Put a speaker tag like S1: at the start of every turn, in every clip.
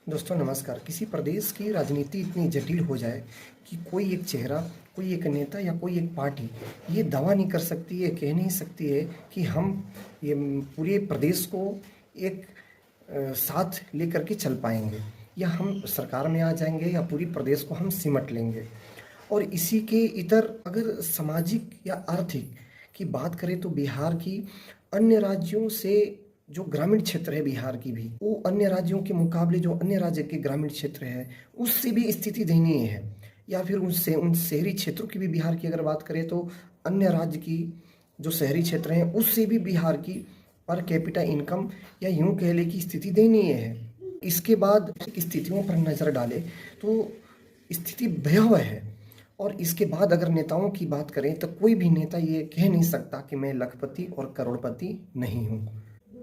S1: दोस्तों नमस्कार। किसी प्रदेश की राजनीति इतनी जटिल हो जाए कि कोई एक चेहरा, कोई एक नेता या कोई एक पार्टी ये दावा नहीं कर सकती है, कह नहीं सकती है कि हम ये पूरे प्रदेश को एक साथ लेकर के चल पाएंगे या हम सरकार में आ जाएंगे या पूरी प्रदेश को हम सिमट लेंगे। और इसी के इतर अगर सामाजिक या आर्थिक की बात करें तो बिहार की अन्य राज्यों से जो ग्रामीण क्षेत्र है बिहार की भी, वो अन्य राज्यों के मुकाबले जो अन्य राज्य के ग्रामीण क्षेत्र है उससे भी स्थिति दयनीय है। या फिर उनसे उन शहरी क्षेत्रों की भी बिहार की अगर बात करें तो अन्य राज्य की जो शहरी क्षेत्र हैं उससे भी बिहार की पर कैपिटा इनकम या यूं कह ले की स्थिति दयनीय है। इसके बाद स्थितियों पर नज़र डाले तो स्थिति भयावह है। और इसके बाद अगर नेताओं की बात करें तो कोई भी नेता ये कह नहीं सकता कि मैं लखपति और करोड़पति नहीं हूँ,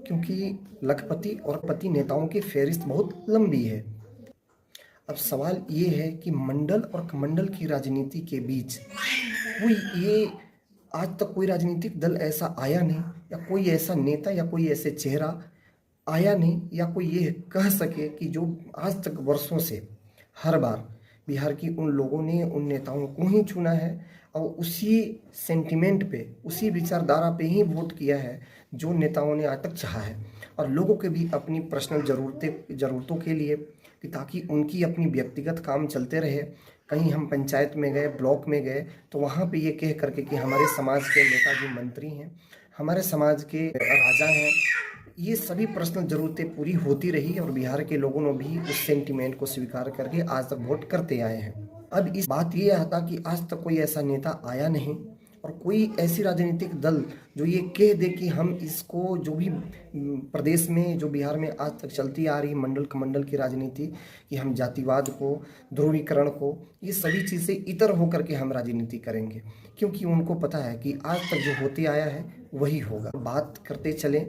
S1: क्योंकि लखपति और पति नेताओं की फहरिस्त बहुत लंबी है। अब सवाल ये है कि मंडल और कमंडल की राजनीति के बीच कोई ये आज तक कोई राजनीतिक दल ऐसा आया नहीं या कोई ऐसा नेता या कोई ऐसे चेहरा आया नहीं या कोई ये कह सके कि जो आज तक वर्षों से हर बार बिहार की उन लोगों ने उन नेताओं को ही चुना है और उसी सेंटिमेंट पे, उसी विचारधारा पे ही वोट किया है जो नेताओं ने आज तक चाहा है। और लोगों के भी अपनी पर्सनल ज़रूरतों के लिए कि ताकि उनकी अपनी व्यक्तिगत काम चलते रहे। कहीं हम पंचायत में गए, ब्लॉक में गए तो वहाँ पे ये कह करके कि हमारे समाज के नेताजी मंत्री हैं, हमारे समाज के राजा हैं, ये सभी पर्सनल ज़रूरतें पूरी होती रही और बिहार के लोगों ने भी उस सेंटिमेंट को स्वीकार करके आज तक वोट करते आए हैं। अब इस बात ये आता कि आज तक कोई ऐसा नेता आया नहीं और कोई ऐसी राजनीतिक दल जो ये कह दे कि हम इसको जो भी प्रदेश में जो बिहार में आज तक चलती आ रही मंडल कमंडल की राजनीति कि हम जातिवाद को, ध्रुवीकरण को, ये सभी चीज़ें इतर होकर के हम राजनीति करेंगे, क्योंकि उनको पता है कि आज तक जो होते आया है वही होगा। बात करते चलें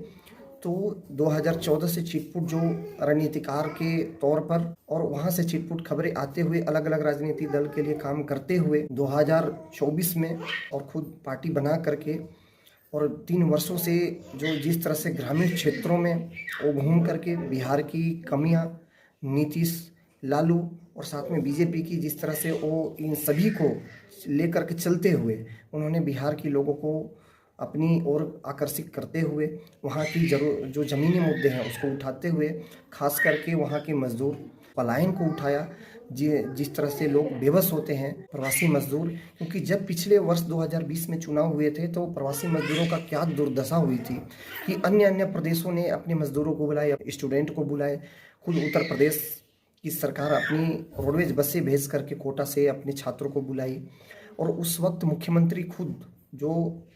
S1: तो 2014 से छिटपुट जो रणनीतिकार के तौर पर और वहाँ से छिटपुट खबरें आते हुए अलग अलग राजनीतिक दल के लिए काम करते हुए 2024 में और खुद पार्टी बना करके और 3 वर्षों से जो जिस तरह से ग्रामीण क्षेत्रों में वो घूम करके बिहार की कमियां, नीतीश, लालू और साथ में बीजेपी की जिस तरह से वो इन सभी को लेकर के चलते हुए उन्होंने बिहार के लोगों को अपनी ओर आकर्षित करते हुए वहाँ की जो ज़मीनी मुद्दे हैं उसको उठाते हुए खास करके वहाँ के मजदूर पलायन को उठाया। जिस तरह से लोग बेबस होते हैं प्रवासी मजदूर, क्योंकि जब पिछले वर्ष 2020 में चुनाव हुए थे तो प्रवासी मजदूरों का क्या दुर्दशा हुई थी कि अन्य प्रदेशों ने अपने मजदूरों को बुलाए, स्टूडेंट को बुलाए। खुद उत्तर प्रदेश की सरकार अपनी रोडवेज बसें भेज करके कोटा से अपने छात्रों को बुलाई और उस वक्त मुख्यमंत्री खुद, जो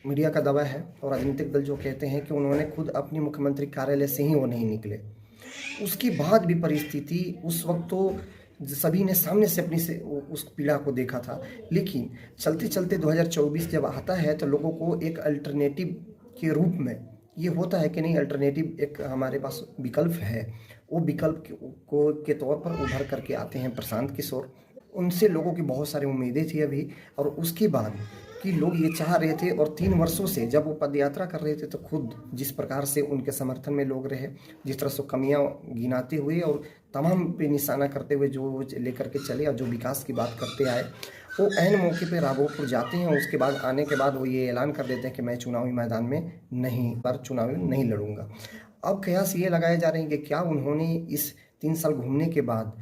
S1: मीडिया का दावा है और राजनीतिक दल जो कहते हैं कि उन्होंने खुद अपनी मुख्यमंत्री कार्यालय से ही वो नहीं निकले। उसके बाद भी परिस्थिति उस वक्त तो सभी ने सामने से अपनी से उस पीड़ा को देखा था, लेकिन चलते चलते 2024 जब आता है तो लोगों को एक अल्टरनेटिव के रूप में ये होता है कि नहीं, अल्टरनेटिव एक हमारे पास विकल्प है। वो विकल्प को के तौर पर उभर करके आते हैं प्रशांत किशोर। उनसे लोगों की बहुत सारी उम्मीदें थी अभी, और उसके बाद कि लोग ये चाह रहे थे और 3 वर्षों से जब वो पदयात्रा कर रहे थे तो खुद जिस प्रकार से उनके समर्थन में लोग रहे, जिस तरह से कमियां गिनाते हुए और तमाम पे निशाना करते हुए जो लेकर के चले और जो विकास की बात करते आए, वो ऐन मौके पे राघोपुर जाते हैं। उसके बाद आने के बाद वो ये ऐलान कर देते हैं कि मैं चुनावी मैदान में नहीं लड़ूंगा। अब कयास ये लगाए जा रहे हैं कि क्या उन्होंने इस 3 साल घूमने के बाद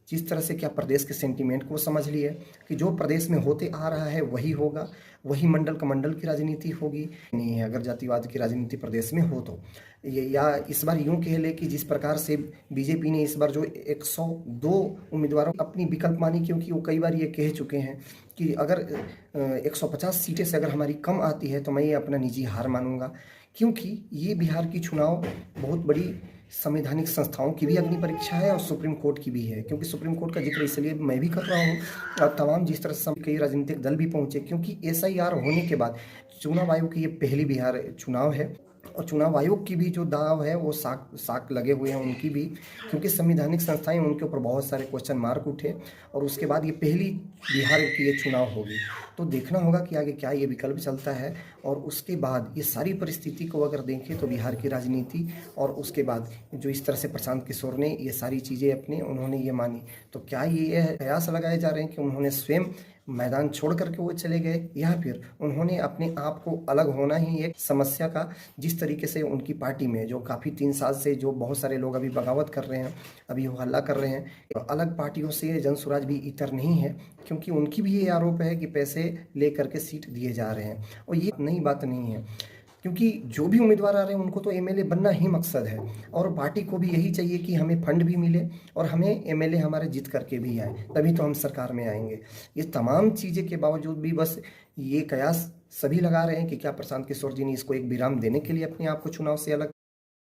S1: जिस तरह से क्या प्रदेश के सेंटीमेंट को समझ लिया कि जो प्रदेश में होते आ रहा है वही होगा, वही मंडल कमंडल की राजनीति होगी नहीं है। अगर जातिवाद की राजनीति प्रदेश में हो तो या इस बार यूं कह ले कि जिस प्रकार से बीजेपी ने इस बार जो 102 उम्मीदवारों अपनी विकल्प मानी, क्योंकि वो कई बार ये कह चुके हैं कि अगर 150 सीटें से अगर हमारी कम आती है तो मैं ये अपना निजी हार मानूंगा, क्योंकि ये बिहार की चुनाव बहुत बड़ी संवैधानिक संस्थाओं की भी अग्नि परीक्षा है और सुप्रीम कोर्ट की भी है। क्योंकि सुप्रीम कोर्ट का जिक्र इसलिए मैं भी कर रहा हूँ और तमाम जिस तरह से कई राजनीतिक दल भी पहुंचे, क्योंकि SIR होने के बाद चुनाव आयोग की ये पहली बिहार चुनाव है और चुनाव आयोग की भी जो दाव है वो साक साक लगे हुए हैं उनकी भी, क्योंकि संवैधानिक संस्थाएं उनके ऊपर बहुत सारे क्वेश्चन मार्क उठे। और उसके बाद ये पहली बिहार की ये चुनाव होगी, तो देखना होगा कि आगे क्या ये विकल्प चलता है। और उसके बाद ये सारी परिस्थिति को अगर देखें तो बिहार की राजनीति, और उसके बाद जो इस तरह से प्रशांत किशोर ने ये सारी चीज़ें अपने उन्होंने ये मानी, तो क्या ये कयास लगाए जा रहे हैं कि उन्होंने स्वयं मैदान छोड़ करके वो चले गए, या फिर उन्होंने अपने आप को अलग होना ही एक समस्या का, जिस तरीके से उनकी पार्टी में जो काफ़ी 3 साल से जो बहुत सारे लोग अभी बगावत कर रहे हैं, अभी वो हल्ला कर रहे हैं, अलग पार्टियों से जनसुराज भी इतर नहीं है, क्योंकि उनकी भी ये आरोप है कि पैसे ले करके सीट दिए जा रहे हैं। और ये नई बात नहीं है, क्योंकि जो भी उम्मीदवार आ रहे हैं उनको तो एमएलए बनना ही मकसद है, और पार्टी को भी यही चाहिए कि हमें फंड भी मिले और हमें एमएलए हमारे जीत करके भी आए, तभी तो हम सरकार में आएंगे। ये तमाम चीज़ें के बावजूद भी बस ये कयास सभी लगा रहे हैं कि क्या प्रशांत किशोर जी ने इसको एक विराम देने के लिए अपने आप को चुनाव से अलग